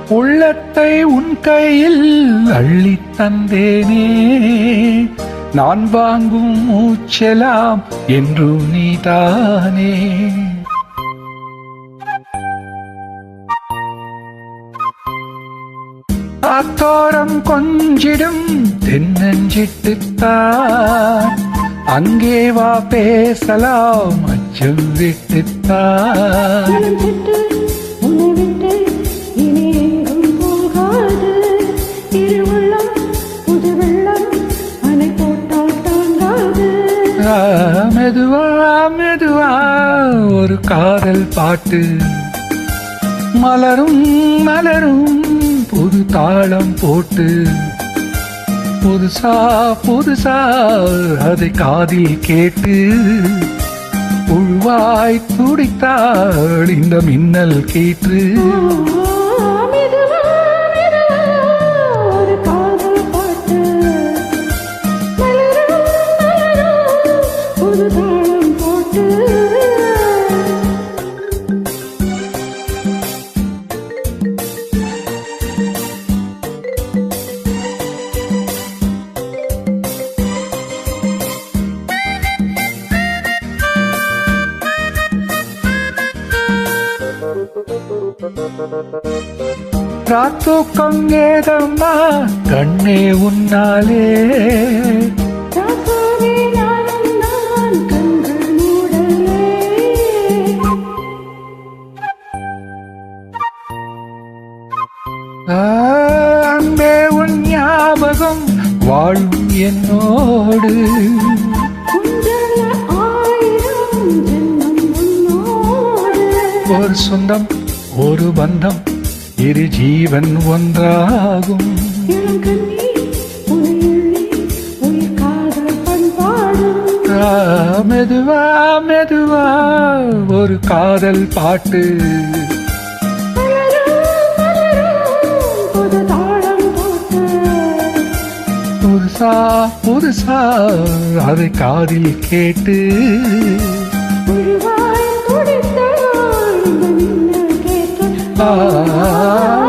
உள்ளத்தை உன் கையில் அள்ளித் தந்தேனே, நான் வாங்கும் மூச்செல்லாம் என்றும் நீதானே. ஆத்தோரம் கொஞ்சிடும் தென்னஞ்சிட்டுத்தான், அங்கே வா பேசலாம் அச்சம் விட்டுத்தான். மெதுவா மெதுவா ஒரு காதல் பாட்டு, மலரும் மலரும் புது தாளம் போட்டு, புதுசா புதுசா அதை காதில் கேட்டு, உள்வாய் துடித்தாள் இந்த மின்னல் கீற்று. ராத்தூக்கம் ஏதம்மா கண்ணே உன்னாலே, அன்பே உன் ஞாபகம் வாழும் என்னோடு. ஒரு சொந்தம் ஒரு பந்தம் இரு ஜீவன் ஒன்றாகும். மெதுவா மெதுவா ஒரு காதல் பாட்டு, புதுசா புதுசா அதை காதில் கேட்டு, Ah